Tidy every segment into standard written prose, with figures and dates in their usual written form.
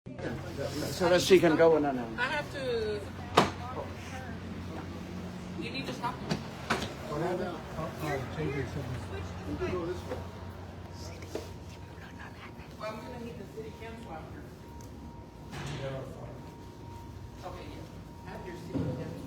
So that she can go in and out. I have to. You need to stop. Well, I'm gonna need the city council after. Okay, yeah. Have your city council.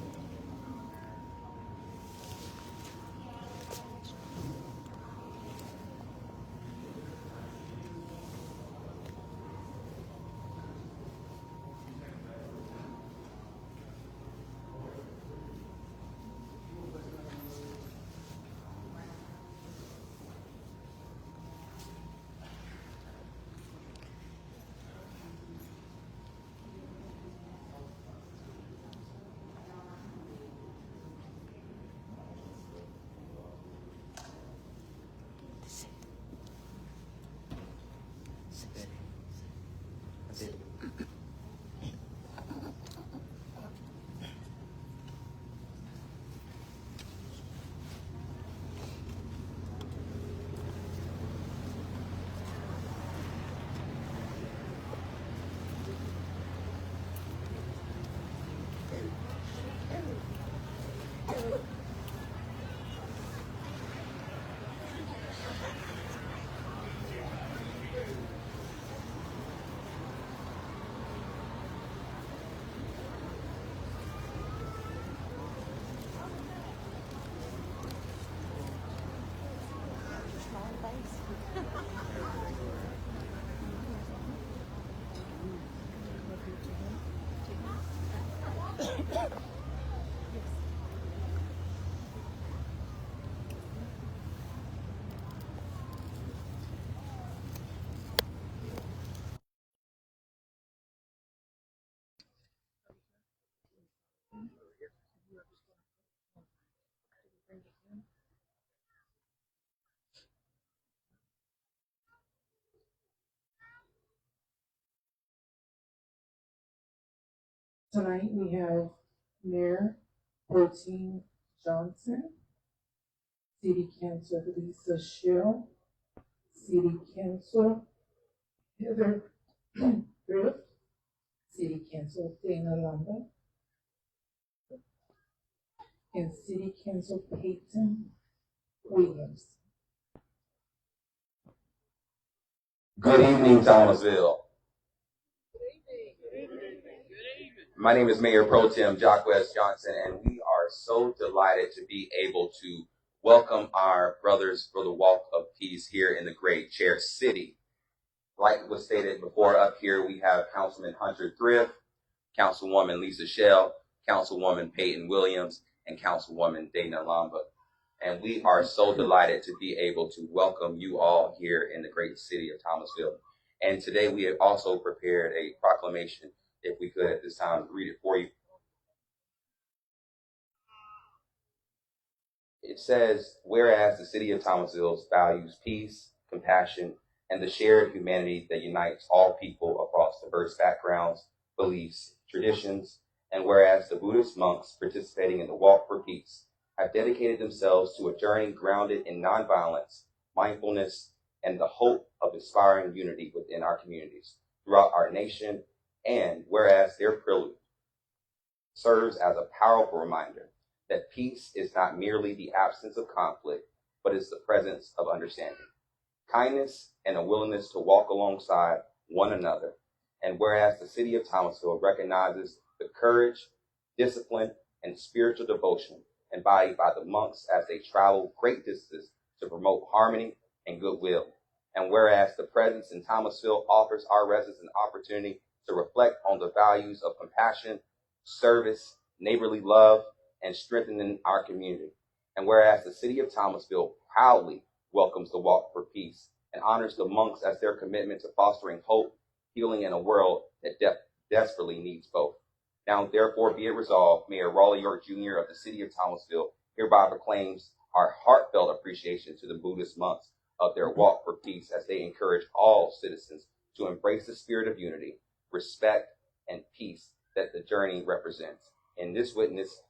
Tonight we have Mayor Pro Tem Johnson, City Councilor Lisa Schill, City Councilor Heather Thrift, City Councilor Dana Lamba, and City Council Peyton Williams. Good evening, Thomasville. My name is Mayor Pro Tem Jacques Johnson, and we are so delighted to be able to welcome our brothers for the Walk of Peace here in the Great Chair City. Like was stated before, up here we have Councilman Hunter Thrift, Councilwoman Lisa Shell, Councilwoman Peyton Williams, and Councilwoman Dana Lamba. And we are so delighted to be able to welcome you all here in the great city of Thomasville. And today we have also prepared a proclamation, if we could at this time read it for you. It says, whereas the city of Thomasville values peace, compassion, and the shared humanity that unites all people across diverse backgrounds, beliefs, traditions, and whereas the Buddhist monks participating in the Walk for Peace have dedicated themselves to a journey grounded in nonviolence, mindfulness, and the hope of inspiring unity within our communities throughout our nation, and whereas their prelude serves as a powerful reminder that peace is not merely the absence of conflict, but is the presence of understanding, kindness, and a willingness to walk alongside one another. And whereas the city of Thomasville recognizes the courage, discipline, and spiritual devotion embodied by the monks as they travel great distances to promote harmony and goodwill. And whereas the presence in Thomasville offers our residents an opportunity to reflect on the values of compassion, service, neighborly love, and strengthening our community. And whereas the city of Thomasville proudly welcomes the Walk for Peace and honors the monks as their commitment to fostering hope, healing in a world that desperately needs both. Now, therefore, be it resolved, Mayor Raleigh York Jr. of the city of Thomasville hereby proclaims our heartfelt appreciation to the Buddhist monks of their Walk for Peace as they encourage all citizens to embrace the spirit of unity, respect, and peace that the journey represents. In this witness,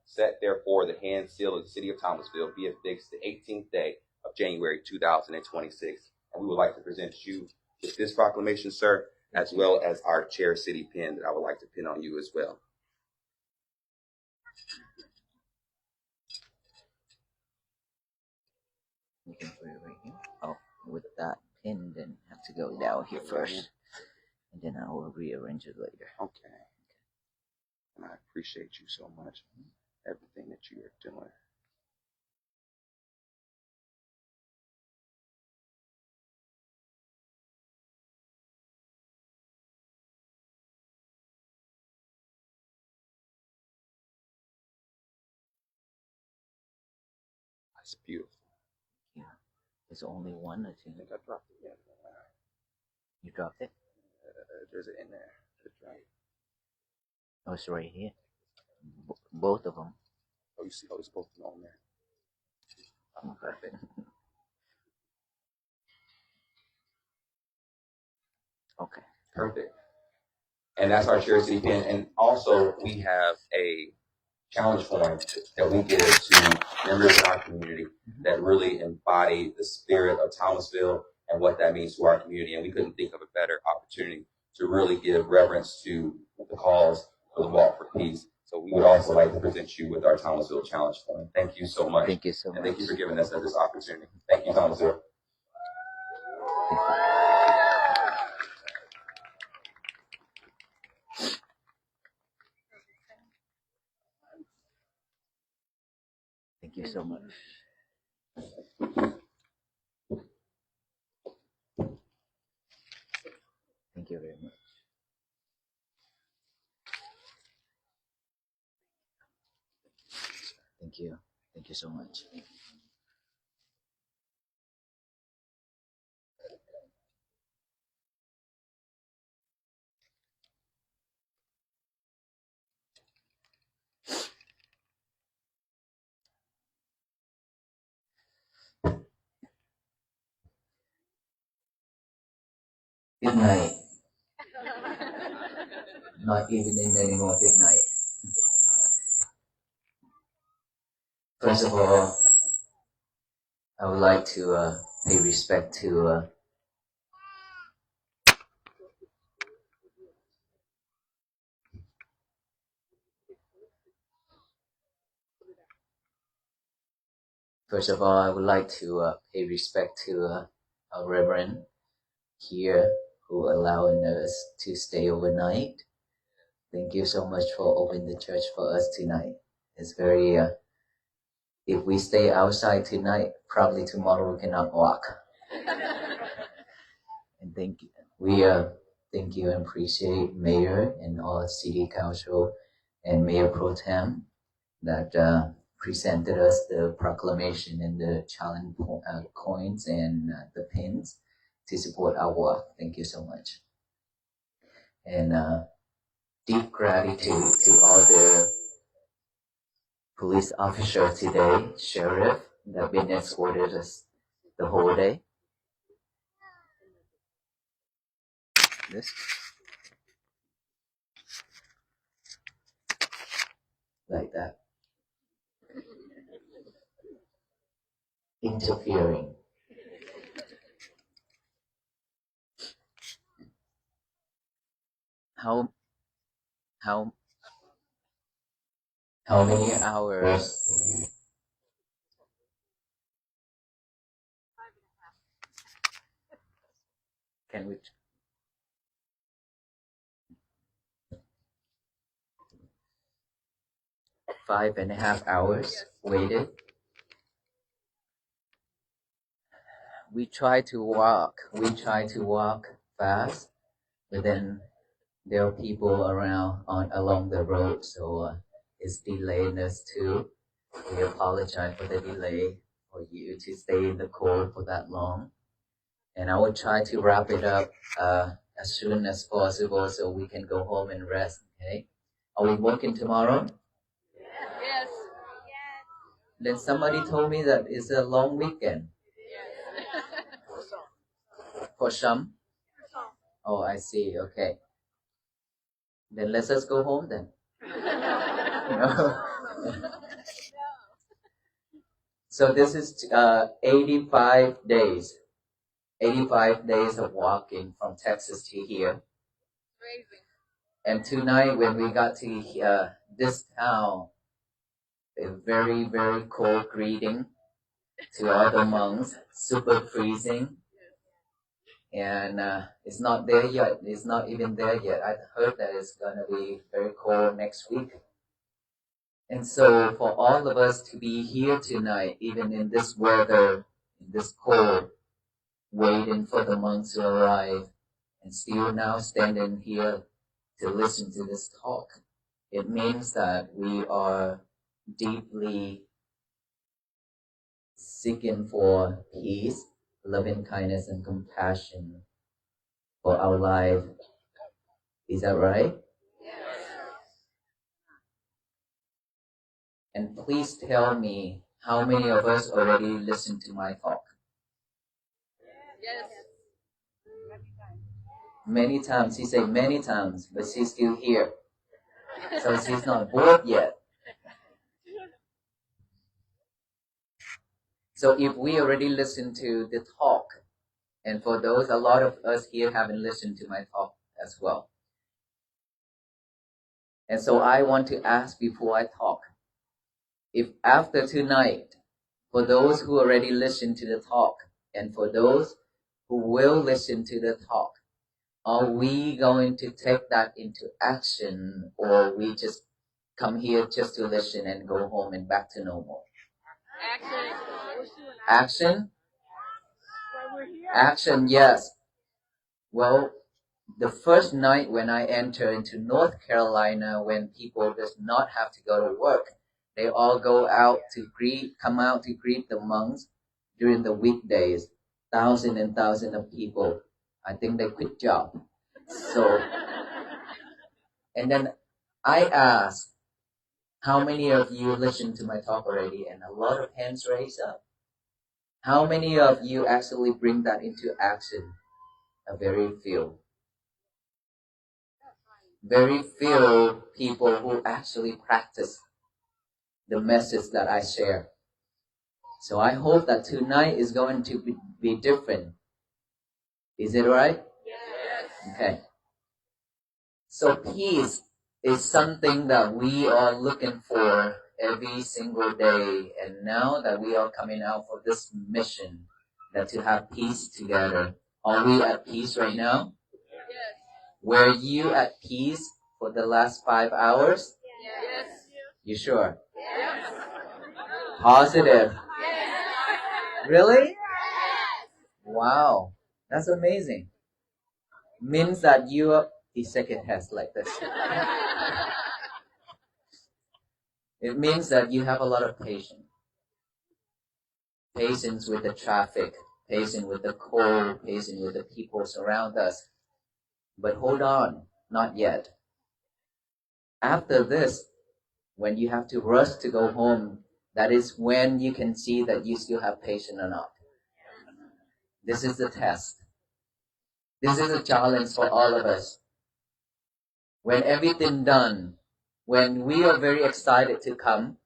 set therefore the hand seal of the city of Thomasville be affixed the 18th day of January 2026. And we would like to present you with this proclamation, sir. as well as our chair city pin that I would like to pin on you as well. You can put it right here. Oh, with that pin, then have to go down here first, and then I will rearrange it later. Okay. And I appreciate you so much, everything that you are doing. That's beautiful. Yeah, there's only one, I I think. think I dropped it. Yeah. You dropped it? There's it in there. It's right. Oh, it's right here. Both of them. Oh, you see, it's both on there. Oh, perfect. Okay. Perfect. And that's our chair city pin. And also, we have a challenge form that we give to members in our community that really embody the spirit of Thomasville and what that means to our community. And we couldn't think of a better opportunity to really give reverence to the cause of the Walk for Peace. So we would also like to present you with our Thomasville challenge form. Thank you so much. Thank you so much. And thank you for giving us this opportunity. Thank you, Thomasville. Thank you so much. Thank you very much. Thank you. Thank you so much. Good night. Not evening anymore, good night. First of all, I would like to pay respect to First of all, I would like to pay respect to our Reverend here who allowing us to stay overnight. Thank you so much for opening the church for us tonight. It's very, if we stay outside tonight, probably tomorrow we cannot walk. And thank you and appreciate Mayor and all City Council and Mayor Pro Tem that presented us the proclamation and the challenge coins and the pins to support our work. Thank you so much. And deep gratitude to all the police officers today, sheriff, that have been escorted us the whole day. This. Like that. Interfering. How many hours? Can we? 5.5 hours waited. We try to walk fast, but then there are people around along the road, so it's delaying us too. We apologize for the delay for you to stay in the cold for that long. And I will try to wrap it up as soon as possible so we can go home and rest, okay? Are we working tomorrow? Yes. Then somebody told me that it's a long weekend. For some? Oh, I see, okay. Then let's just go home then. No. So this is 85 days. 85 days of walking from Texas to here. Amazing. And tonight, when we got to this town, a very, very cold greeting to all the monks, super freezing. And it's not there yet. It's not even there yet. I heard that it's going to be very cold next week. And so for all of us to be here tonight, even in this weather, in this cold, waiting for the monks to arrive, and still now standing here to listen to this talk, it means that we are deeply seeking for peace, loving kindness, and compassion for our life. Is that right? And please tell me how many of us already listened to my talk? Yes. Many times. She said many times, but she's still here. So she's not bored yet. So if we already listened to the talk, and for those, a lot of us here haven't listened to my talk as well. And so I want to ask before I talk, if after tonight, for those who already listened to the talk, and for those who will listen to the talk, are we going to take that into action, or we just come here just to listen and go home and back to normal? Action? Action, yes. Well, the first night when I entered into North Carolina, when people does not have to go to work, they all come out to greet the monks during the weekdays. Thousands and thousands of people. I think they quit job. So, and then I asked, how many of you listened to my talk already? And a lot of hands raised up. How many of you actually bring that into action? A very few. Very few people who actually practice the message that I share. So I hope that tonight is going to be different. Is it right? Yes. Okay. So peace is something that we are looking for every single day. And now that we are coming out for this mission, that to have peace together. Are we at peace right now? Yes. Were you at peace for the last 5 hours? Yes. You sure? Yes. Positive. Yes. Really? Wow. That's amazing. Means that you are the second test like this. It means that you have a lot of patience. Patience with the traffic, patience with the cold, patience with the people around us. But hold on, not yet. After this, when you have to rush to go home, that is when you can see that you still have patience or not. This is the test. This is a challenge for all of us. When everything done, when we are very excited to come,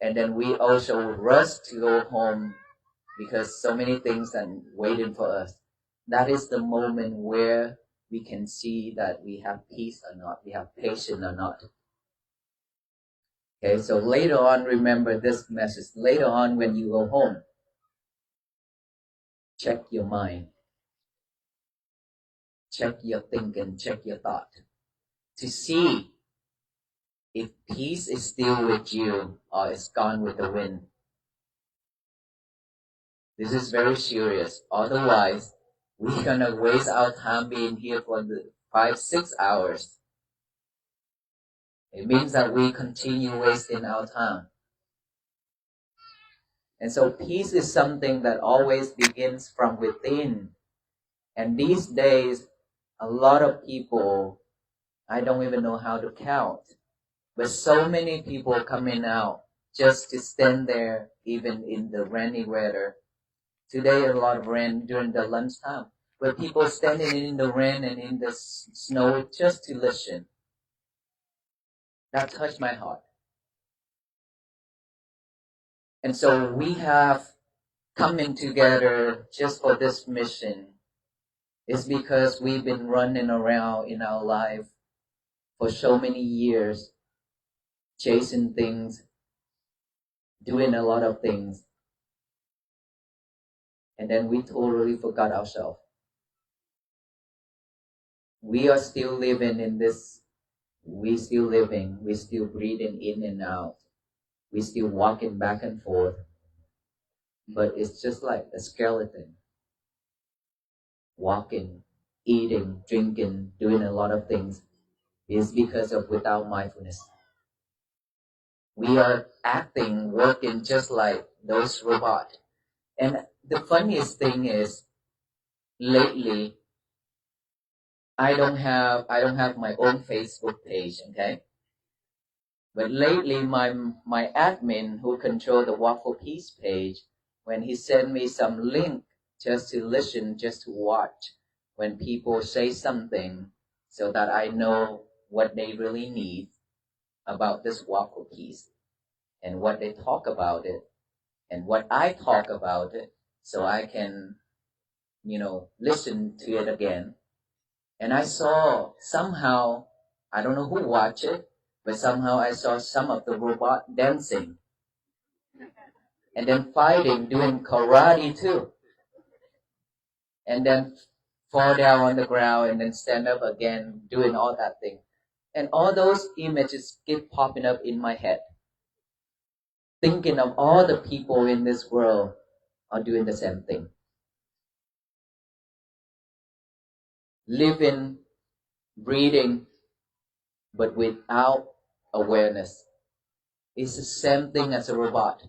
and then we also rush to go home because so many things are waiting for us. That is the moment where we can see that we have peace or not, we have patience or not. Okay, so later on, remember this message. Later on, when you go home, check your mind, check your thinking, check your thought, to see if peace is still with you or it's gone with the wind. This is very serious. Otherwise, we're gonna waste our time being here for the 5-6 hours. It means that we continue wasting our time. And so peace is something that always begins from within. And these days, a lot of people, I don't even know how to count, but so many people coming out just to stand there, even in the rainy weather. Today, a lot of rain during the lunchtime, but people standing in the rain and in the snow just to listen. That touched my heart. And so we have coming together just for this mission It's because we've been running around in our life for so many years, chasing things, doing a lot of things, and then we totally forgot ourselves. We are still living in this, we still breathing in and out, we still walking back and forth, but it's just like a skeleton, walking, eating, drinking, doing a lot of things. Is because of without mindfulness. We are acting, working just like those robots. And the funniest thing is, lately, I don't have my own Facebook page, okay? But lately, my admin who control the Walk for Peace page, when he sent me some link just to listen, just to watch, when people say something, so that I know what they really need about this Walk for Peace, and what they talk about it, and what I talk about it, so I can, listen to it again. And I saw somehow, I don't know who watched it, but somehow I saw some of the robot dancing, and then fighting, doing karate too, and then fall down on the ground and then stand up again, doing all that thing. And all those images keep popping up in my head, thinking of all the people in this world are doing the same thing. Living, breathing, but without awareness. It's the same thing as a robot.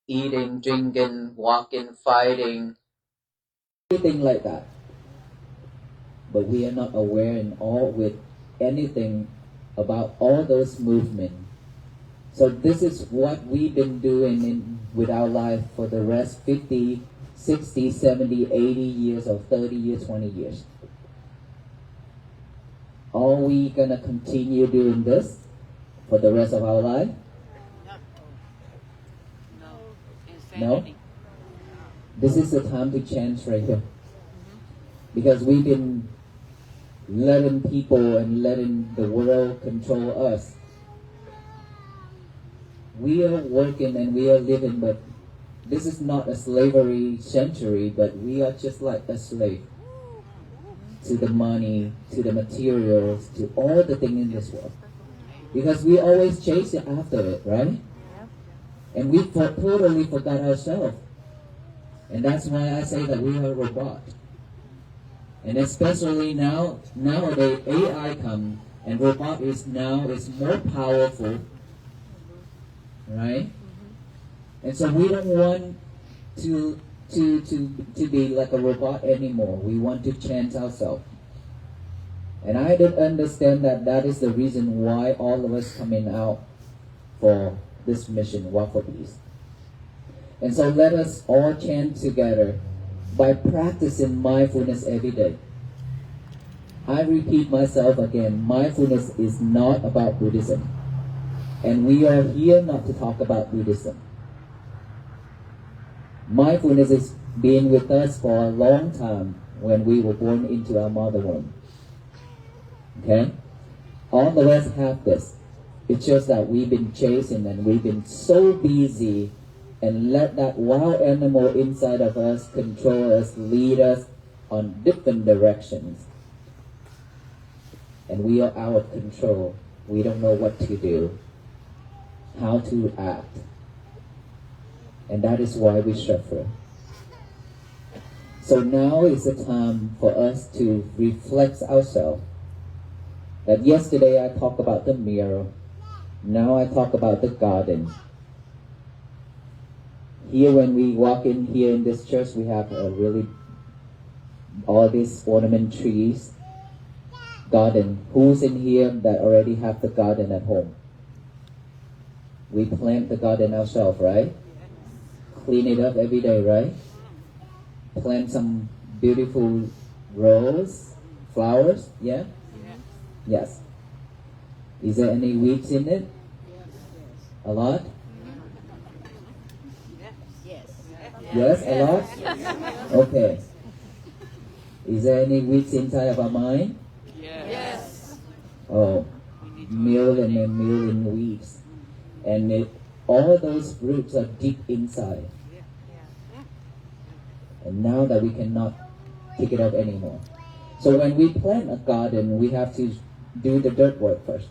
Eating, drinking, walking, fighting, everything like that. But we are not aware in all with anything about all those movements. So this is what we've been doing with our life for the rest 50, 60, 70, 80 years or 30 years, 20 years. Are we going to continue doing this for the rest of our life? No? This is the time to change right here. Because we've been letting people and letting the world control us. We are working and we are living, but this is not a slavery century, but we are just like a slave to the money, to the materials, to all the things in this world. Because we always chase it after it, right? And we totally forgot ourselves. And that's why I say that we are a robot. And especially nowadays AI comes and robot is more powerful, right? And so we don't want to be like a robot anymore. We want to change ourselves. And I don't understand that is the reason why all of us coming out for this mission, Walk for Peace. And so let us all chant together by practicing mindfulness every day. I repeat myself again, mindfulness is not about Buddhism. And we are here not to talk about Buddhism. Mindfulness is being with us for a long time when we were born into our mother womb. Okay? All of us have this. It's just that we've been chasing and we've been so busy and let that wild animal inside of us control us, lead us on different directions. And we are out of control. We don't know what to do, how to act. And that is why we suffer. So now is the time for us to reflect ourselves. That yesterday I talked about the mirror. Now I talk about the garden. Here when we walk in here in this church, we have all these ornament trees, garden. Who's in here that already have the garden at home? We plant the garden ourselves, right? Clean it up every day, right? Plant some beautiful rose, flowers, yeah? Yes. Is there any weeds in it? A lot? Yes, a lot? Okay. Is there any weeds inside of our mind? Yes. Oh, million and million weeds. And all those roots are deep inside. And now that we cannot take it out anymore. So when we plant a garden, we have to do the dirt work first.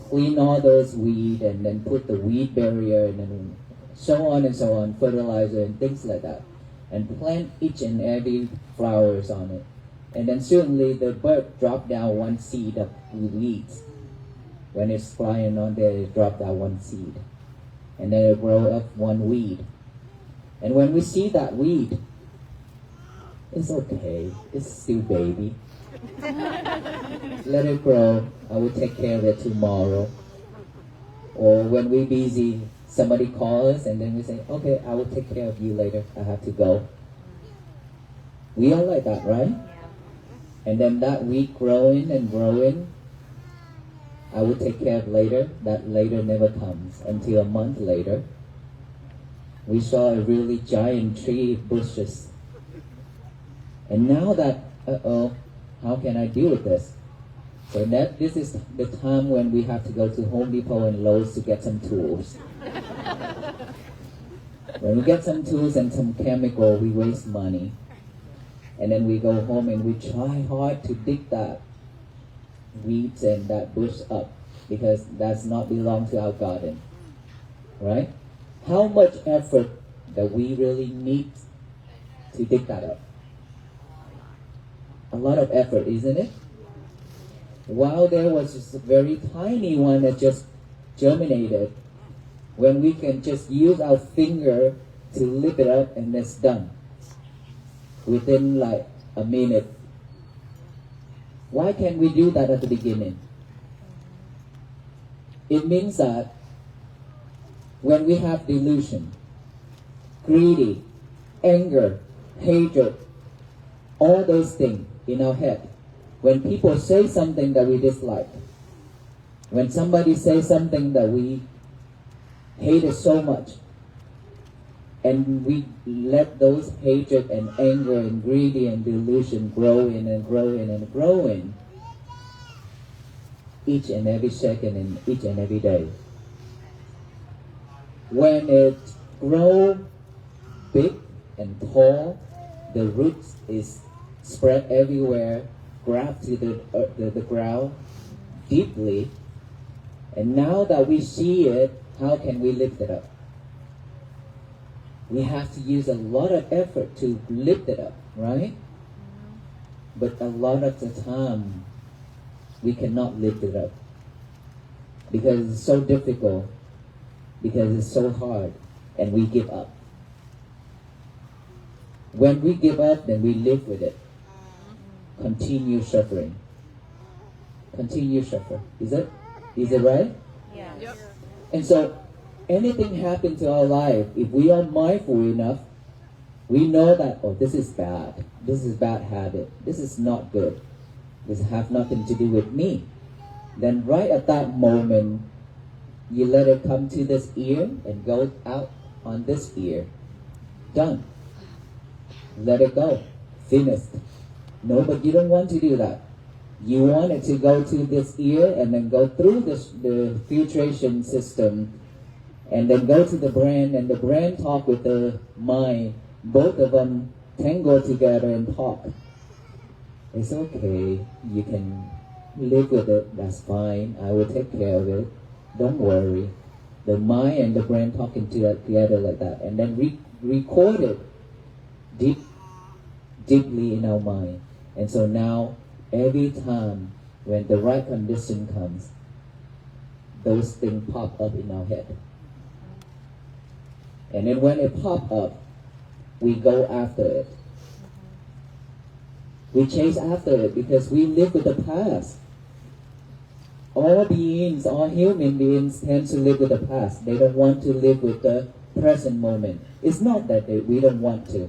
Clean all those weeds and then put the weed barrier and then so on, fertilizer and things like that. And plant each and every flowers on it. And then certainly the bird drop down one seed of weeds. When it's flying on there, it drop down one seed. And then it grow up one weed. And when we see that weed, it's okay. It's still baby. Let it grow. I will take care of it tomorrow. Or when we're busy, somebody calls us and then we say, okay, I will take care of you later. I have to go. We are like that, right? And then that weed growing and growing, I will take care of later. That later never comes until a month later. We saw a really giant tree bushes. And now that, how can I deal with this? So this is the time when we have to go to Home Depot and Lowe's to get some tools. When we get some tools and some chemical, we waste money. And then we go home and we try hard to dig that weeds and that bush up because that's not belong to our garden. Right? How much effort that we really need to dig that up? A lot of effort, isn't it? While there was just a very tiny one that just germinated, when we can just use our finger to lift it up and it's done within like a minute. Why can't we do that at the beginning? It means that when we have delusion, greedy, anger, hatred, all those things in our head, when people say something that we dislike, when somebody says something that we hate it so much, and we let those hatred and anger and greedy and delusion grow in and grow in and grow in each and every second and each and every day. When it grows big and tall, the roots is spread everywhere, grab to the ground deeply, and now that we see it, how can we lift it up? We have to use a lot of effort to lift it up, right? But a lot of the time, we cannot lift it up because it's so difficult, because it's so hard, and we give up. When we give up, then we live with it. Continue suffering. Continue suffer. Is it right? Yeah. Yep. And so, anything happen to our life, if we are mindful enough, we know that, oh, this is bad. This is bad habit. This is not good. This have nothing to do with me. Then right at that moment, you let it come to this ear and go out on this ear. Done. Let it go. Finished. No, but you don't want to do that. You want it to go to this ear and then go through the filtration system and then go to the brain, and the brain talk with the mind. Both of them tangle together and talk. It's okay. You can live with it. That's fine. I will take care of it. Don't worry. The mind and the brain talking together like that, and then record it deeply in our mind. And so now, every time when the right condition comes, those things pop up in our head. And then when it pop up, we go after it. We chase after it because we live with the past. All beings, all human beings tend to live with the past. They don't want to live with the present moment. It's not that we don't want to.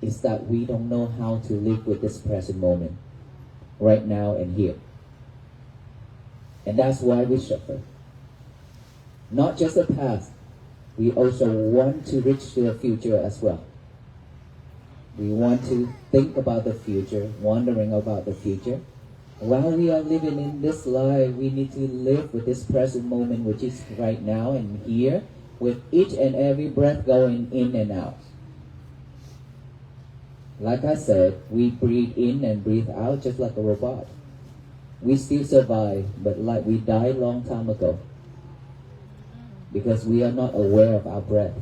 It's that we don't know how to live with this present moment, right now and here. And that's why we suffer. Not just the past, we also want to reach to the future as well. We want to think about the future, wondering about the future. While we are living in this life, we need to live with this present moment, which is right now and here, with each and every breath going in and out. Like I said, we breathe in and breathe out just like a robot. We still survive, but like we died long time ago. Because we are not aware of our breath.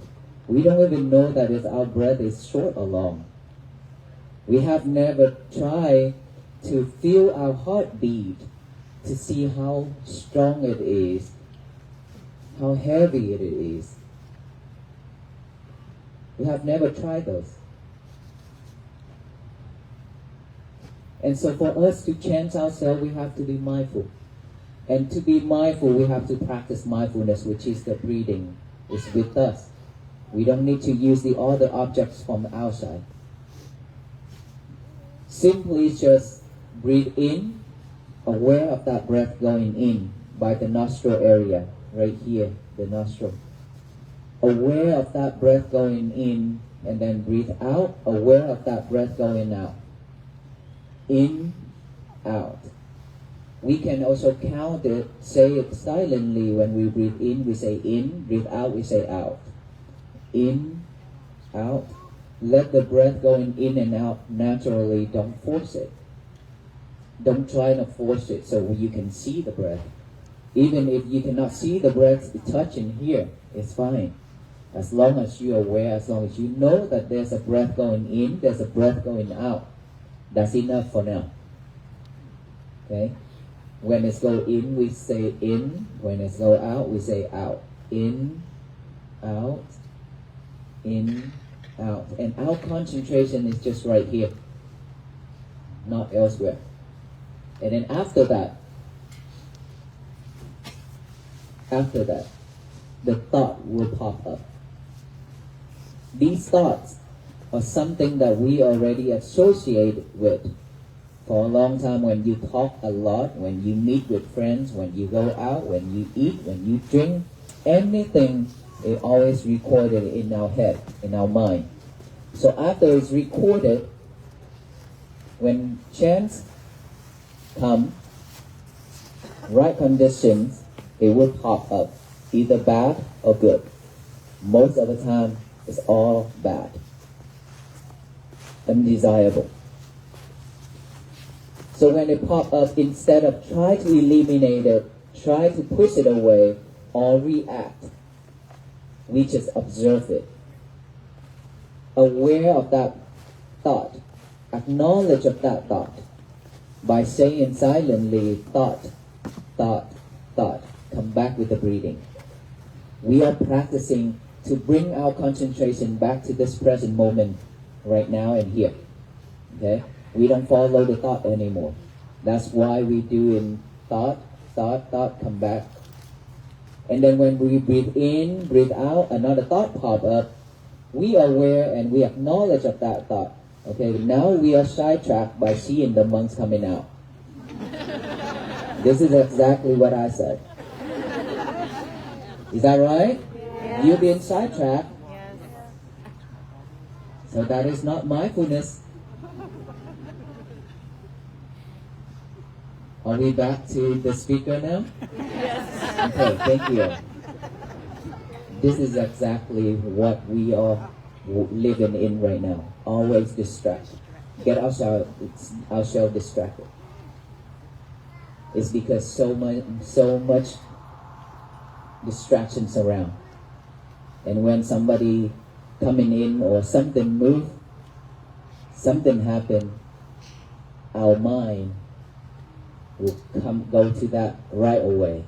We don't even know that if our breath is short or long. We have never tried to feel our heartbeat, to see how strong it is, how heavy it is. We have never tried those. And so for us to change ourselves, we have to be mindful. And to be mindful, we have to practice mindfulness, which is the breathing. It's with us. We don't need to use the other objects from outside. Simply just breathe in, aware of that breath going in by the nostril area, right here, the nostril. Aware of that breath going in, and then breathe out, aware of that breath going out. In, out. We can also count it, say it silently. When we breathe in, we say in, breathe out, we say out. In, out. Let the breath going in and out naturally, don't force it. Don't try to force it so you can see the breath. Even if you cannot see the breath touching here, it's fine. As long as you're aware, as long as you know that there's a breath going in, there's a breath going out. That's enough for now. Okay? When it's go in, we say in. When it's go out, we say out. In, out, in, out. And our concentration is just right here, not elsewhere. And then after that, the thought will pop up. These thoughts are something that we already associate with for a long time. When you talk a lot, when you meet with friends, when you go out, when you eat, when you drink, anything is always recorded in our head, in our mind. So after it's recorded, when chance come, right conditions, it will pop up, either bad or good. Most of the time, it's all bad, undesirable. So when it pop up, instead of try to eliminate it, try to push it away, or react, we just observe it. Aware of that thought, acknowledge of that thought, by saying silently, thought, thought, thought. Come back with the breathing. We are practicing to bring our concentration back to this present moment, right now and here. Okay? We don't follow the thought anymore. That's why we do in thought, thought, thought, come back. And then when we breathe in, breathe out, another thought pop up, we are aware and we acknowledge of that thought. Okay, now we are sidetracked by seeing the monks coming out. This is exactly what I said. Is that right? Yes. You've been sidetracked. Yes. So that is not mindfulness. Are we back to the speaker now? Yes. Okay, thank you. This is exactly what we are living in right now. Always distracted. Get ourselves distracted. It's because so much distractions around. And when somebody coming in or something move, something happen, our mind will go to that right away.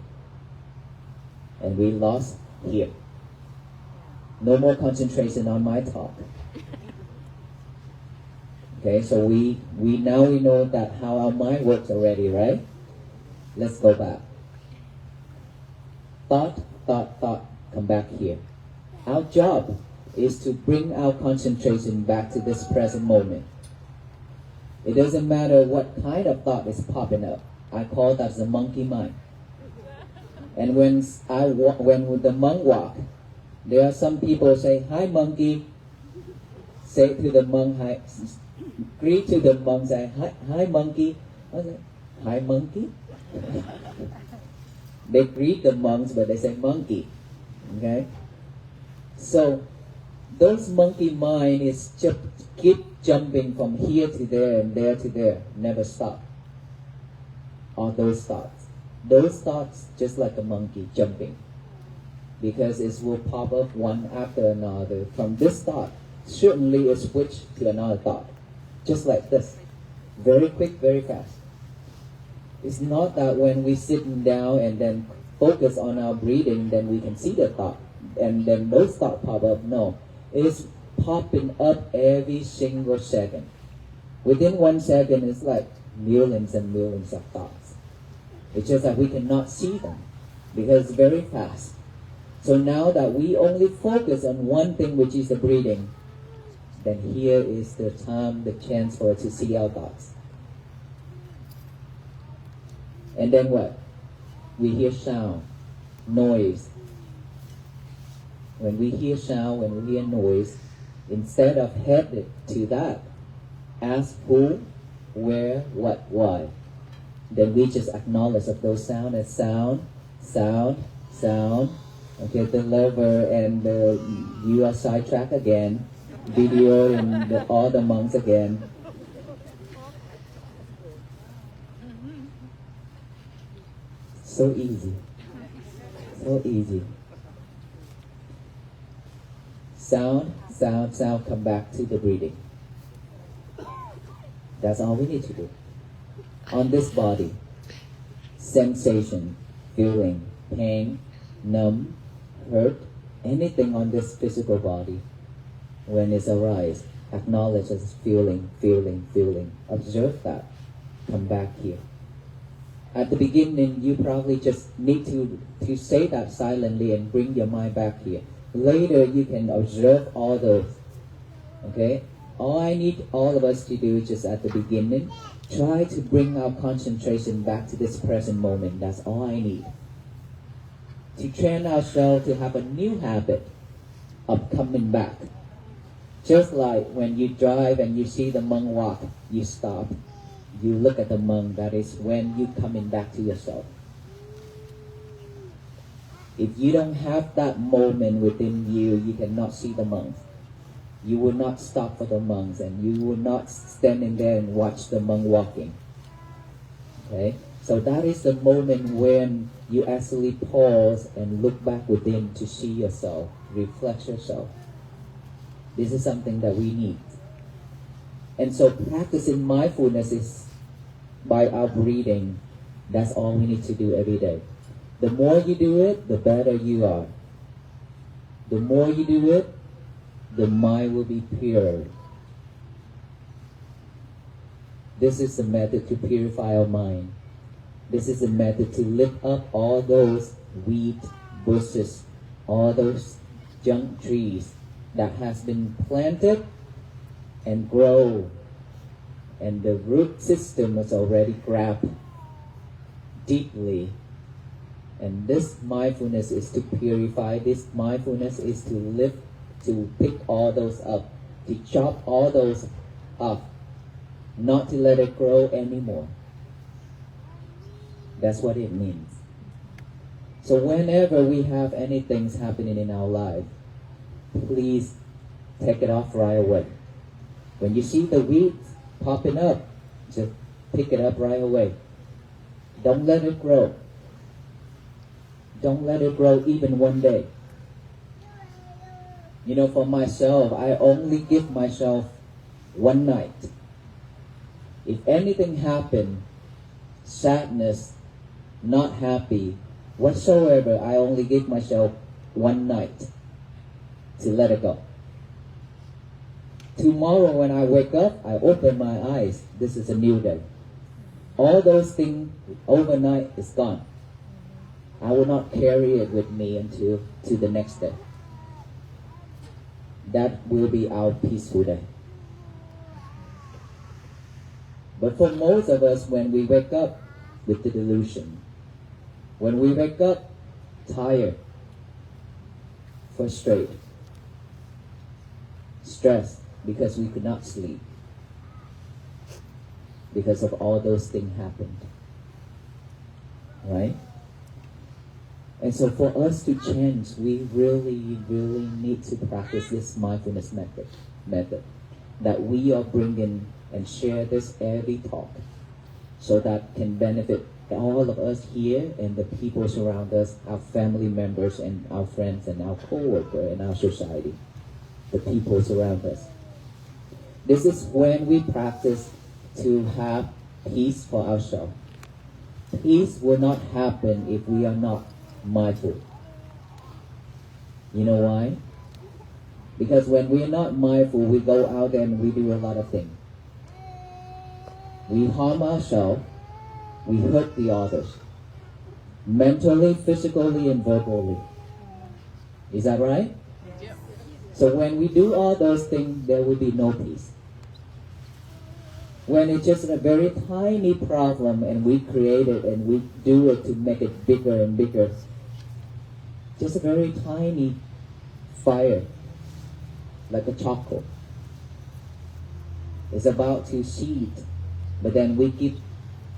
And we lost here. No more concentration on my talk. Okay, so we know that how our mind works already, right? Let's go back. Thought, thought, thought, come back here. Our job is to bring our concentration back to this present moment. It doesn't matter what kind of thought is popping up. I call that the monkey mind. And when the monk walk, there are some people say, "Hi, monkey." say to the monk, hi, greet to the monk, say, hi monkey. I say, hi monkey. They greet the monks, but they say monkey. Okay? So, those monkey mind is just keep jumping from here to there and there to there, never stop. All those thoughts. Those thoughts just like a monkey jumping. Because it will pop up one after another. From this thought, certainly it switch to another thought. Just like this. Very quick, very fast. It's not that when we sitting down and then focus on our breathing, then we can see the thought. And then those thoughts pop up. No. It's popping up every single second. Within 1 second, it's like millions and millions of thoughts. It's just that we cannot see them because it's very fast. So now that we only focus on one thing, which is the breathing, then here is the time, the chance for us to see our thoughts. And then what? We hear sound, noise. When we hear sound, when we hear noise, instead of headed to that, ask who, where, what, why. Then we just acknowledge of those sound as sound, sound, sound. Okay, the lover and you are sidetracked again. Video and all the monks again. So easy. So easy. Sound, sound, sound, come back to the breathing. That's all we need to do. On this body, sensation, feeling, pain, numb, hurt, anything on this physical body, when it arises, acknowledge as feeling, feeling, feeling. Observe that. Come back here. At the beginning, you probably just need to say that silently and bring your mind back here. Later, you can observe all those. Okay? All I need all of us to do is just at the beginning, try to bring our concentration back to this present moment. That's all I need. To train ourselves to have a new habit of coming back. Just like when you drive and you see the monk walk, you stop. You look at the monk. That is when you coming back to yourself. If you don't have that moment within you, you cannot see the monks. You will not stop for the monks, and you will not stand in there and watch the monk walking. Okay? So that is the moment when you actually pause and look back within to see yourself, reflect yourself. This is something that we need. And so practicing mindfulness is by our breathing. That's all we need to do every day. The more you do it, the better you are. The more you do it, the mind will be pure. This is the method to purify our mind. This is the method to lift up all those weed bushes, all those junk trees that has been planted and grow, and the root system is already grabbed deeply. And this mindfulness is to purify. This mindfulness is to lift, to pick all those up, to chop all those up, not to let it grow anymore. That's what it means. So whenever we have anything happening in our life, please take it off right away. When you see the weeds popping up, just pick it up right away. Don't let it grow. Don't let it grow even one day. You know, for myself, I only give myself one night. If anything happened, sadness, not happy, whatsoever, I only give myself one night to let it go. Tomorrow when I wake up, I open my eyes. This is a new day. All those things overnight is gone. I will not carry it with me until to the next day. That will be our peaceful day. But for most of us, when we wake up with the delusion, when we wake up tired, frustrated, stressed, because we could not sleep. Because of all those things happened. Right? And so for us to change, we really, really need to practice this mindfulness method that we are bringing and share this every talk so that can benefit all of us here and the people around us, our family members and our friends and our co-workers and our society, the people around us. This is when we practice to have peace for ourselves. Peace will not happen if we are not mindful. You know why? Because when we are not mindful, we go out there and we do a lot of things. We harm ourselves, we hurt the others, mentally, physically, and verbally. Is that right? Yep. So when we do all those things, there will be no peace. When it's just a very tiny problem and we create it and we do it to make it bigger and bigger, just a very tiny fire, like a charcoal, is about to seed, but then we keep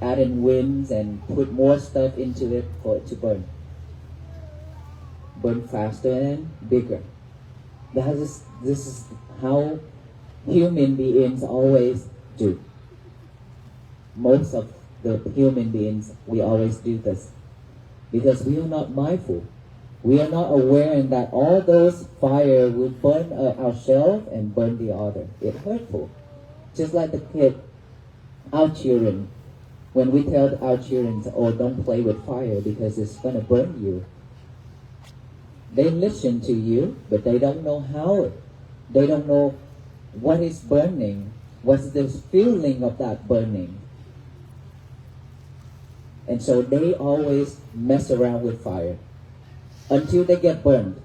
adding winds and put more stuff into it for it to burn. Burn faster and bigger. This is how human beings always do. Most of the human beings, we always do this because we are not mindful. We are not aware that all those fire will burn ourselves and burn the other. It's hurtful. Just like the kid, our children, when we tell our children, oh, don't play with fire because it's going to burn you. They listen to you, but they don't know how. They don't know what is burning. What's the feeling of that burning? And so they always mess around with fire until they get burned.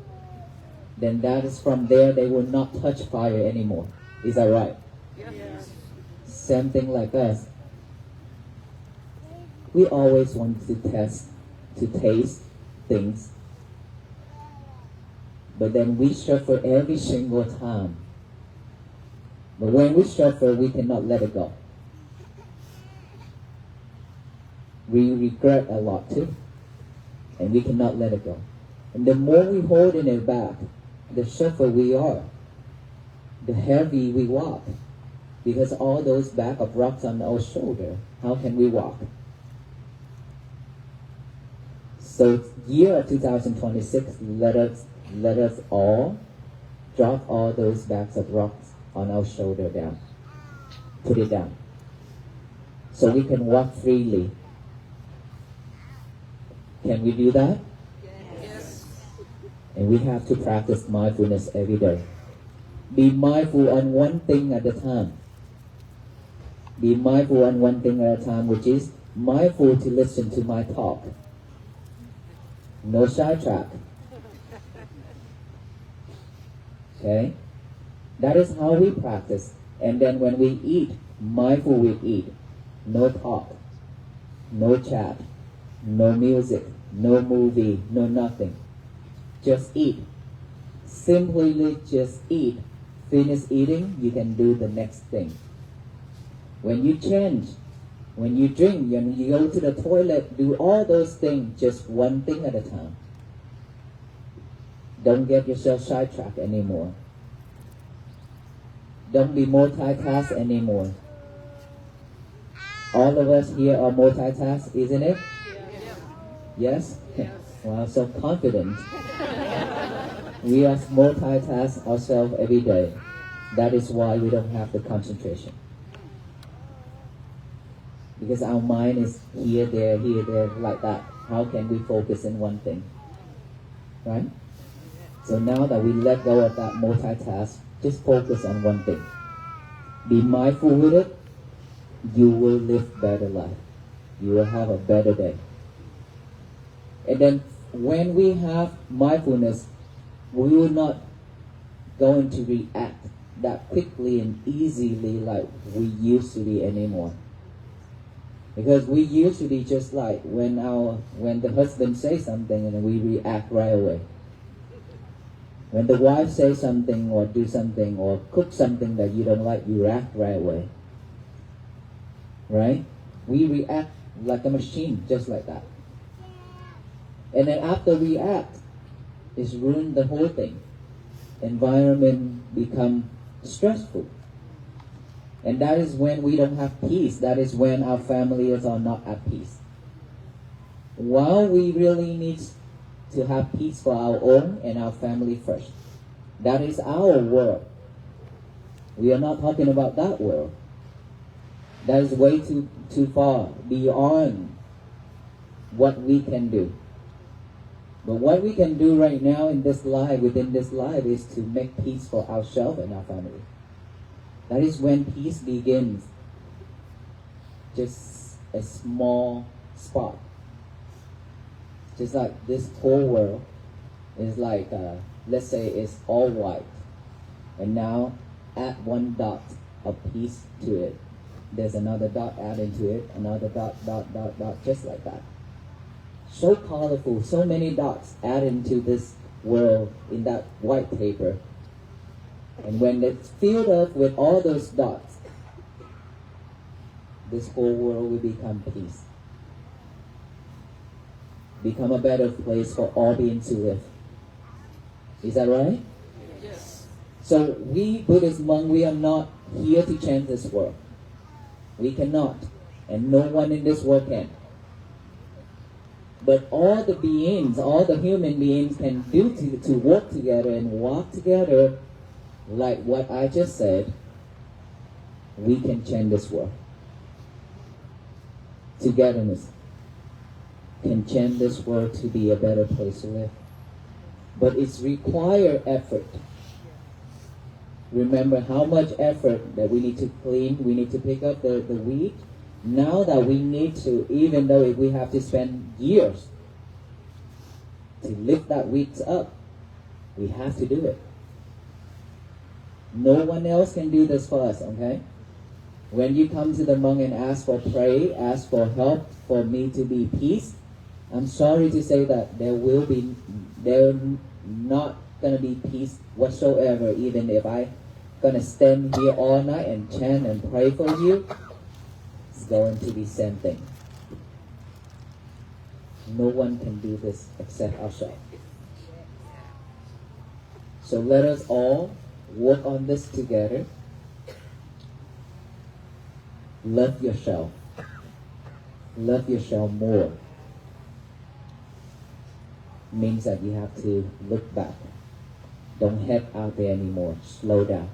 Then that is from there they will not touch fire anymore. Is that right? Yes. Same thing like us. We always want to taste things. But then we suffer every single time. But when we suffer, we cannot let it go. We regret a lot too. And we cannot let it go. And the more we hold it back, the suffer we are. The heavy we walk. Because all those bag of rocks on our shoulder, how can we walk? So year 2026, let us all drop all those bags of rocks on our shoulder down. Put it down. So we can walk freely. Can we do that? Yes. And we have to practice mindfulness every day. Be mindful on one thing at a time. Be mindful on one thing at a time, which is mindful to listen to my talk. No sidetrack. Okay? That is how we practice. And then when we eat, mindful we eat. No talk. No chat. No music. No movie. No nothing. Just eat. Simply just eat. Finish eating, you can do the next thing. When you change, when you drink, when you go to the toilet, do all those things, just one thing at a time. Don't get yourself sidetracked anymore. Don't be multitask anymore. All of us here are multitask, isn't it? Yes? Wow, so confident. We are multitask ourselves every day. That is why we don't have the concentration. Because our mind is here, there, like that. How can we focus in one thing? Right? So now that we let go of that multitask, just focus on one thing. Be mindful with it. You will live better life. You will have a better day. And then when we have mindfulness, we will not going to react that quickly and easily like we used to be anymore. Because we used to be just like when the husband says something and we react right away. When the wife says something or do something or cook something that you don't like, you react right away. Right? We react like a machine, just like that. And then after we act, it's ruined the whole thing. Environment become stressful. And that is when we don't have peace. That is when our families are not at peace. While we really need to have peace for our own and our family first. That is our world. We are not talking about that world. That is way too far beyond what we can do. But what we can do right now in this life, within this life, is to make peace for ourselves and our family. That is when peace begins. Just a small spot. Just like this whole world is like, let's say it's all white. And now add one dot of peace to it. There's another dot added to it, another dot, just like that. So colorful, so many dots added into this world in that white paper. And when it's filled up with all those dots, this whole world will become peace. Become a better place for all beings to live. Is that right? Yes. So we Buddhist monks, we are not here to change this world. We cannot. And no one in this world can. But all the beings, all the human beings can do to work together and walk together, like what I just said, we can change this world. Togetherness can change this world to be a better place to live. But it's require effort. Remember how much effort that we need to clean, we need to pick up the weed. Now that we need to, even though if we have to spend years to lift that weeds up, we have to do it. No one else can do this for us, okay? When you come to the monk and ask for pray, ask for help for me to be peace, I'm sorry to say that there not gonna be peace whatsoever, even if I gonna stand here all night and chant and pray for you. It's going to be same thing. No one can do this except ourselves. So let us all work on this together. Love yourself. Love yourself more. Means that you have to look back. Don't head out there anymore. Slow down.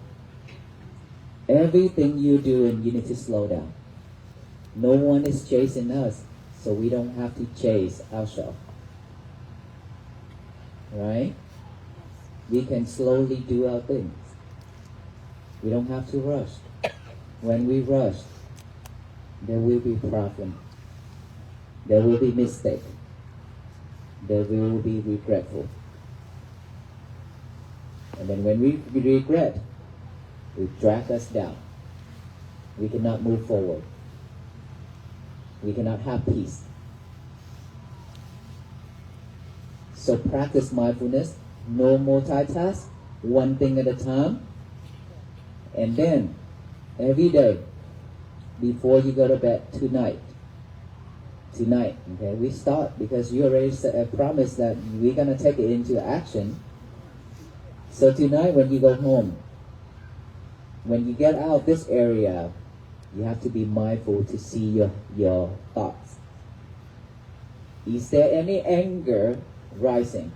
Everything you do, and you need to slow down. No one is chasing us, so we don't have to chase ourselves. Right? We can slowly do our things. We don't have to rush. When we rush, there will be problem. There will be mistake. There will be regretful. And then when we regret, it drags us down. We cannot move forward. We cannot have peace. So practice mindfulness. No multitask. One thing at a time. And then, every day, before you go to bed tonight, okay, we start because you already promised that we're going to take it into action. So tonight when you go home, when you get out of this area, you have to be mindful to see your thoughts. Is there any anger rising?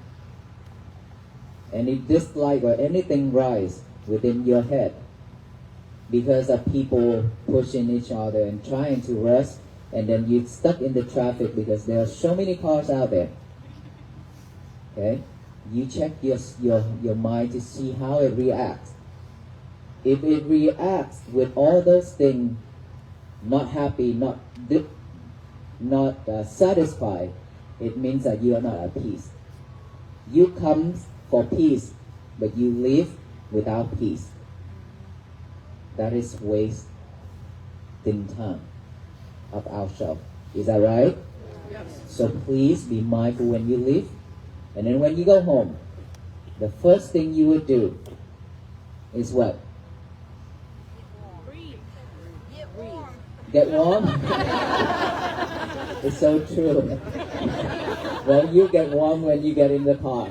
Any dislike or anything rise within your head because of people pushing each other and trying to rush, and then you're stuck in the traffic because there are so many cars out there? Okay? You check your mind to see how it reacts. If it reacts with all those things, not happy, not satisfied, it means that you are not at peace. You come for peace, but you live without peace. That is wasting time of ourselves. Is that right? Yes. So please be mindful when you live, and then when you go home, the first thing you would do is what? Get warm? It's so true. Well, you get warm when you get in the car.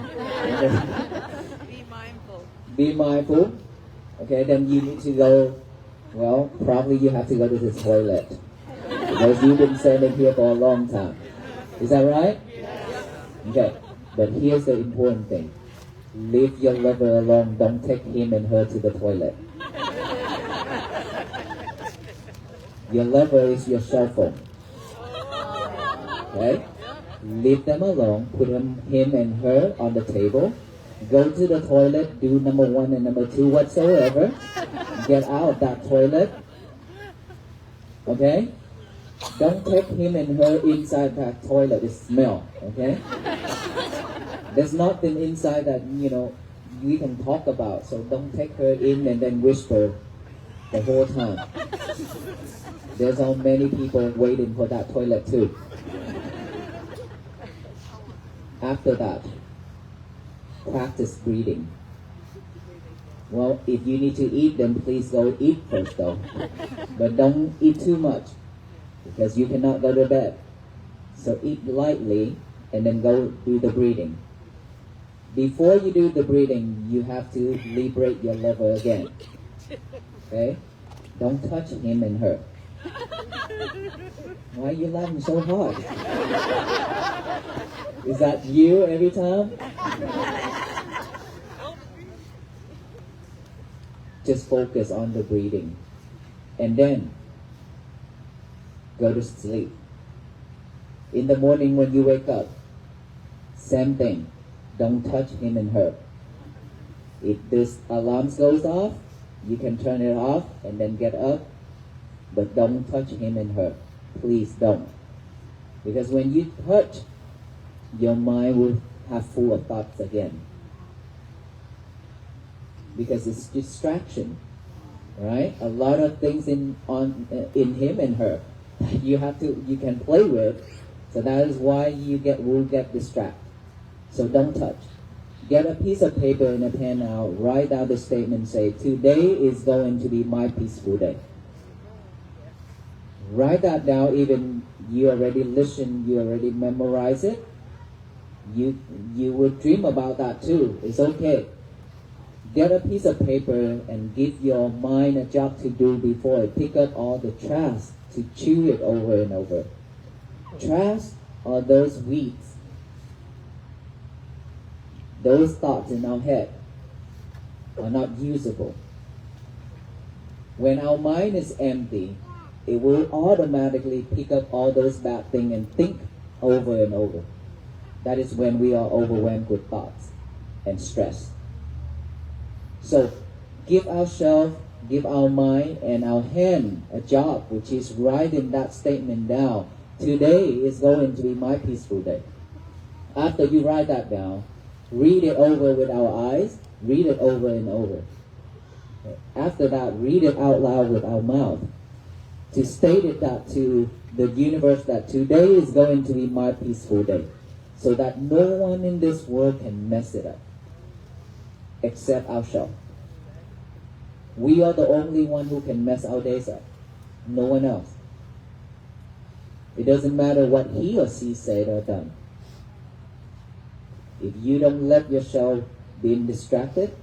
Be mindful. Be mindful. Okay, then you need to go, well, probably you have to go to the toilet. Because you've been standing here for a long time. Is that right? Okay, but here's the important thing. Leave your lover alone. Don't take him and her to the toilet. Your lover is your cell phone. Okay? Leave them alone. Put him and her on the table. Go to the toilet. Do number 1 and number 2 whatsoever. Get out of that toilet. Okay? Don't take him and her inside that toilet. It smells. Okay? There's nothing inside that, we can talk about. So don't take her in and then whisper the whole time. There's so many people waiting for that toilet too. After that, practice breathing. Well, if you need to eat, then please go eat first though. But don't eat too much, because you cannot go to bed. So eat lightly and then go do the breathing. Before you do the breathing, you have to liberate your lover again. Okay? Don't touch him and her. Why are you laughing so hard? Is that you every time? Just focus on the breathing. And then go to sleep. In the morning when you wake up, same thing. Don't touch him and her. If this alarm goes off, you can turn it off and then get up. But don't touch him and her. Please don't. Because when you touch, your mind will have full of thoughts again. Because it's distraction. Right? A lot of things in him and her you can play with. So that is why will get distracted. So don't touch. Get a piece of paper and a pen out. Write down the statement. Say, today is going to be my peaceful day. Write that down. Even you already listen, you already memorize it. You will dream about that too. It's okay. Get a piece of paper and give your mind a job to do before it. Pick up all the trash to chew it over and over. Trash are those weeds. Those thoughts in our head are not usable. When our mind is empty, it will automatically pick up all those bad things and think over and over. That is when we are overwhelmed with thoughts and stress. So give ourselves, give our mind and our hand a job, which is writing that statement down. Today is going to be my peaceful day. After you write that down, read it over with our eyes, read it over and over. After that, read it out loud with our mouth. To state it that to the universe that today is going to be my peaceful day. So that no one in this world can mess it up. Except ourselves. We are the only one who can mess our days up. No one else. It doesn't matter what he or she said or done. If you don't let yourself be distracted,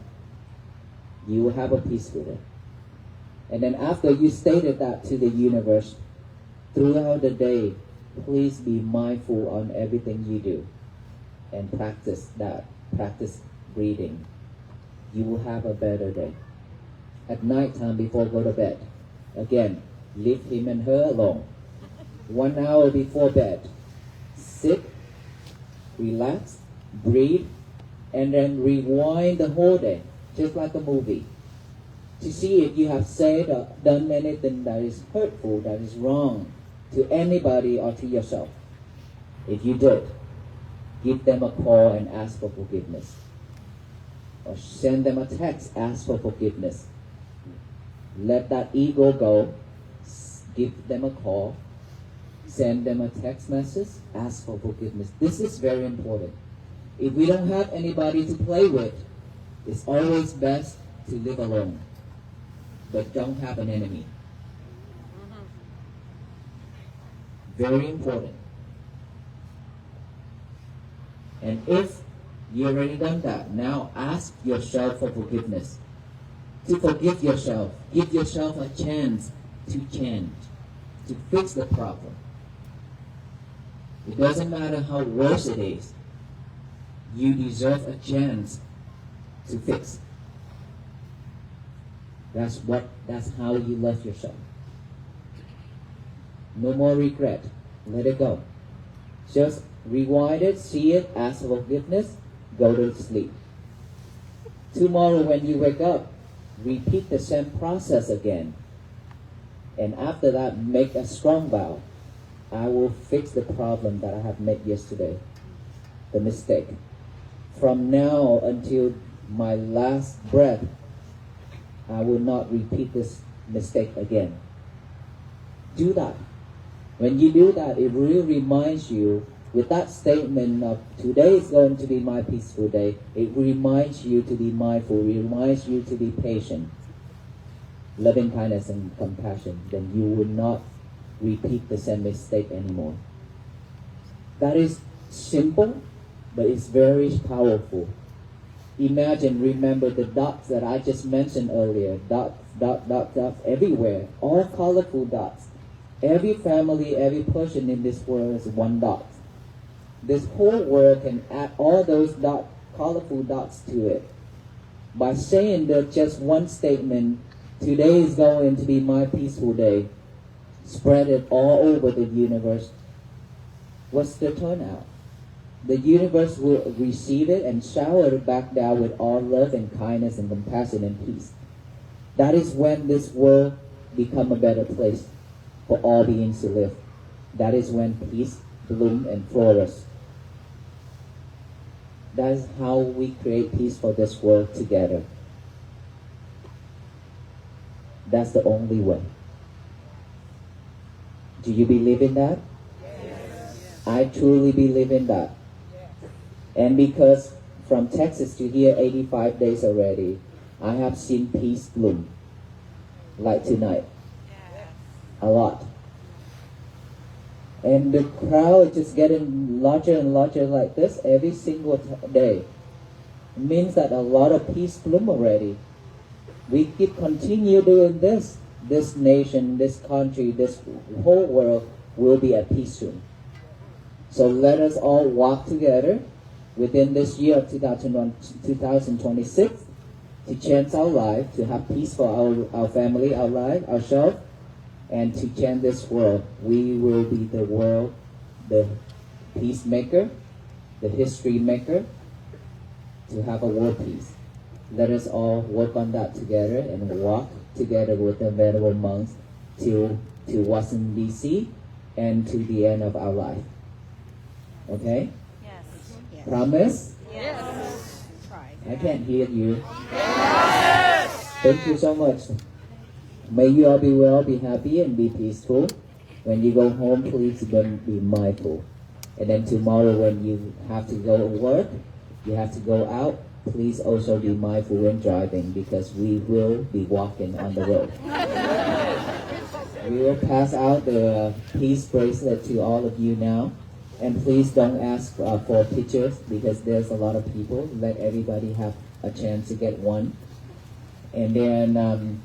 you will have a peaceful day. And then after you stated that to the universe, throughout the day, please be mindful on everything you do. And practice that. Practice breathing. You will have a better day. At night time before go to bed, again, leave him and her alone. 1 hour before bed, sit, relax, breathe, and then rewind the whole day, just like a movie, to see if you have said or done anything that is hurtful, that is wrong to anybody or to yourself. If you did, give them a call and ask for forgiveness. Or send them a text, ask for forgiveness. Let that ego go, give them a call, send them a text message, ask for forgiveness. This is very important. If we don't have anybody to play with, It's always best to live alone, but don't have an enemy. Very important. And if you already done that, now ask yourself for forgiveness. To forgive yourself. Give yourself a chance to change, to fix the problem. It doesn't matter how worse it is. You deserve a chance to fix. That's how you love yourself. No more regret. Let it go. Just rewind it, see it, ask for forgiveness, go to sleep. Tomorrow when you wake up, repeat the same process again. And after that, make a strong vow. I will fix the problem that I have made yesterday, the mistake. From now until my last breath, I will not repeat this mistake again. Do that. When you do that, it really reminds you, with that statement of today is going to be my peaceful day, it reminds you to be mindful, it reminds you to be patient, loving kindness and compassion. Then you will not repeat the same mistake anymore. That is simple, but it's very powerful. Imagine, remember the dots that I just mentioned earlier. Dots, dots everywhere. All colorful dots. Every family, every person in this world is one dot. This whole world can add all those colorful dots to it. By saying that just one statement, today is going to be my peaceful day, spread it all over the universe, what's the turnout? The universe will receive it and shower it back down with all love and kindness and compassion and peace. That is when this world become a better place for all beings to live. That is when peace bloom and flourish. That is how we create peace for this world together. That's the only way. Do you believe in that? Yes. I truly believe in that. Yes. And because from Texas to here 85 days already, I have seen peace bloom. Like tonight. Yes. A lot. And the crowd is just getting larger and larger like this every single day. It means that a lot of peace bloom already. We keep continue doing this. This nation, this country, this whole world will be at peace soon. So let us all walk together within this year of 2026 to change our life, to have peace for our family, our life, ourselves, and to change this world. We will be the world, the peacemaker, the history maker, to have a world peace. Let us all work on that together and walk together with the venerable monks to Washington, D.C. and to the end of our life. Okay? Yes. Promise? Yes. I can't hear you. Yes. Thank you so much. May you all be well, be happy, and be peaceful. When you go home, please be mindful. And then tomorrow when you have to go to work, you have to go out, please also be mindful when driving, because we will be walking on the road. We will pass out the peace bracelet to all of you now. And please don't ask for pictures, because there's a lot of people. Let everybody have a chance to get one. And then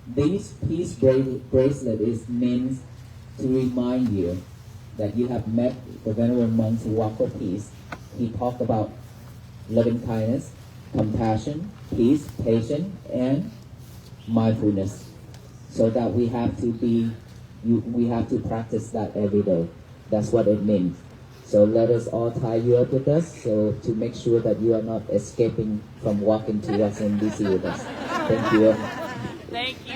this peace bracelet is meant to remind you that you have met the venerable monks who walk for peace. He talked about loving kindness, compassion, peace, patience, and mindfulness. So that we have to practice that every day. That's what it means. So let us all tie you up with us, so to make sure that you are not escaping from walking to Washington, D.C. with us. Thank you. Thank you.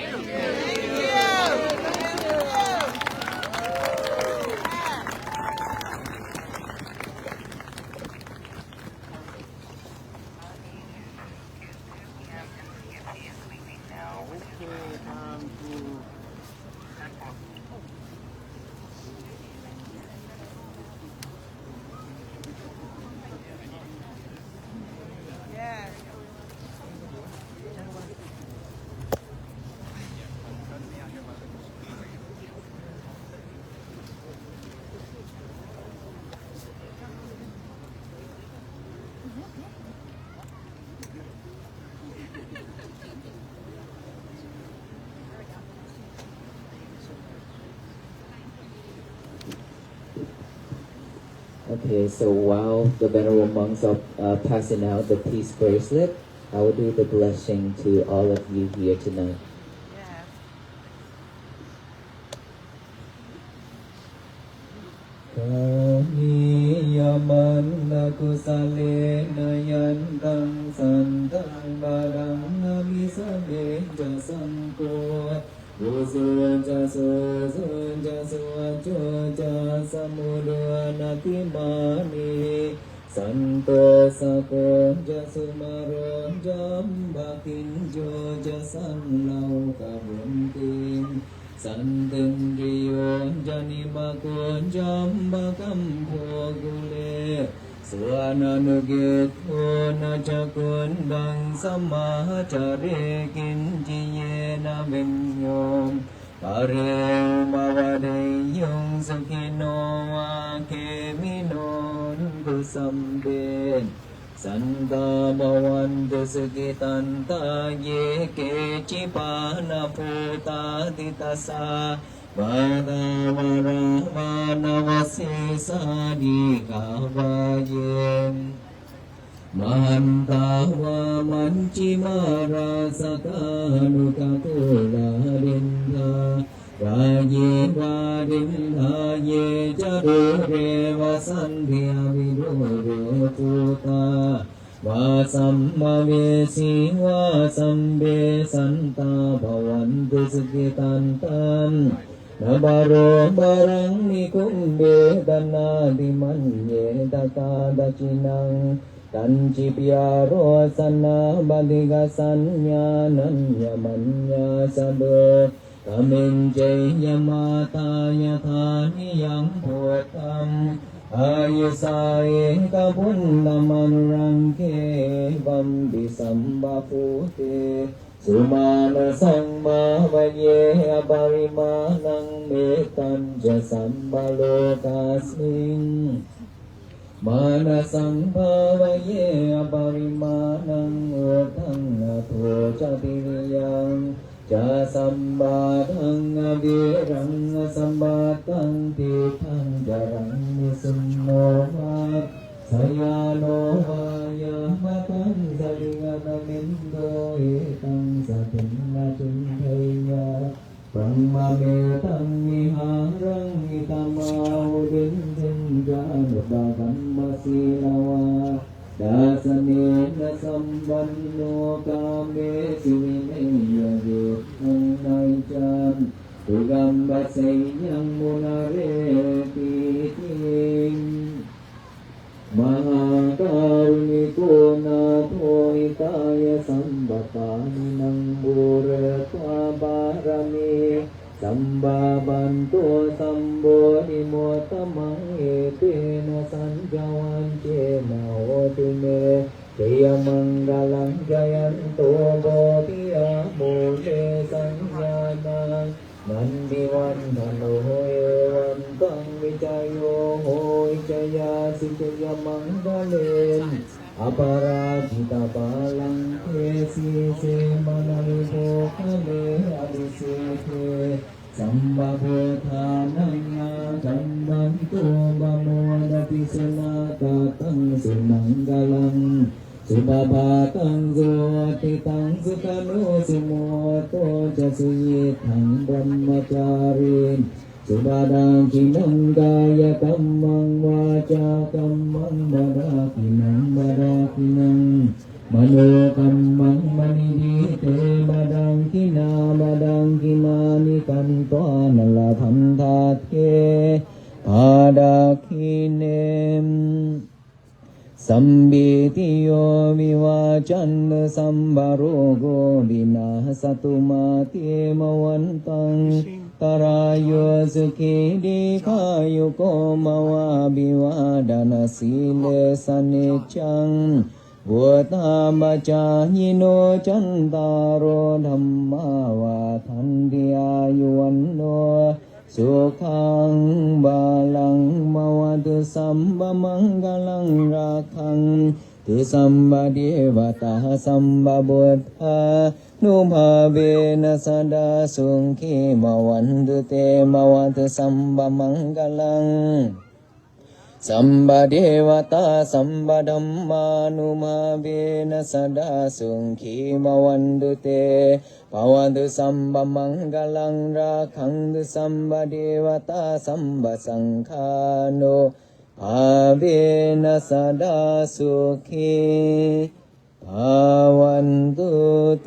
Yes. Okay, so while the venerable monks are passing out the peace bracelet, I will do the blessing to all of you here tonight. Yes. Kamiyamanna kusalena yantang santang barang namisane jasangko Usunja susunja suacuja samudanatimani Santo sakonja sumaronja bakinjo jasanau kabuntin Santendriyon janimakon jambakam phogule Suananugit unachakun bang samahacare kinjiye na vinyom Pareo mavadeyong sukino akeminon kusamben Santa bhavantu sukitanta ye kechipana puta titasa Vada vara vanavasesa dikavaye Mahanta va manchimara sakanutakula rinda Raye varinda ye jarure vasandhya vidore puta Vasammavesi vasambe santa bhavantu sukhitantam Nabaro barang nikumbe danadimanye dakadachinang Tancipyaro sana badiga sanyananya manya sabe Kaminjay yamata yathani yang putam Ayusaye kabundaman rangke bambi sambapute Sumana sangma vaye abarimanang metanja sambalokasmin Manasang bhavaye abarimanang utang atho chatiriyang Jasambadang avirang sambatang tithang jarang nisunnohat Sayano vaya matang salinganamindo etang satinna cintaya Brahma metang miharang itamau dintin janubagam masilawa Dasanena sambanno kame sivineya vitang naicam Tugam basayang munare titim Mahakaruniko natho itaya sambatani nang buratva barami Sambabanto sambodhimotamang etena sanjawance naotime Jaya manggalang jayanto bodhiya mule sanjana Nandiwandhano evantang vijayo hoy jaya sijaya manggalen Aparajita palang kesi se manalibo kale abhiseke Sambhavothanaya jambantu bhamodati sunatatang sumanggalang Subhabatang suatitang sukano sumoto jasuyitang brahmacharin Subhadang kinang kaya kamang waca kamang badakinang Mano kamang manidite badang kina ni kantoa nalabhantate padakinem Sambitiyo vivacan sambarogo vinasatu mati mawantang Tarayo sukhi dikhayo komawa bivadana sile sanicang Vutamacahino cantaro dhamma vathandiyayuvanno Sukhang balang mawadu samba manggalang rakhang Tu samba devata samba buddha Nubhavena sada sungki mawandu te mawadu samba manggalang สัมบเดวตาสัมบดัมมานุมาเวนะสดาสุงขีมวันดุเตภวันตุสัมบมังกลังราคังตุสัมบเดวตาสัมบสังฆานุภาเวนะสดาสุขีภวันตุเต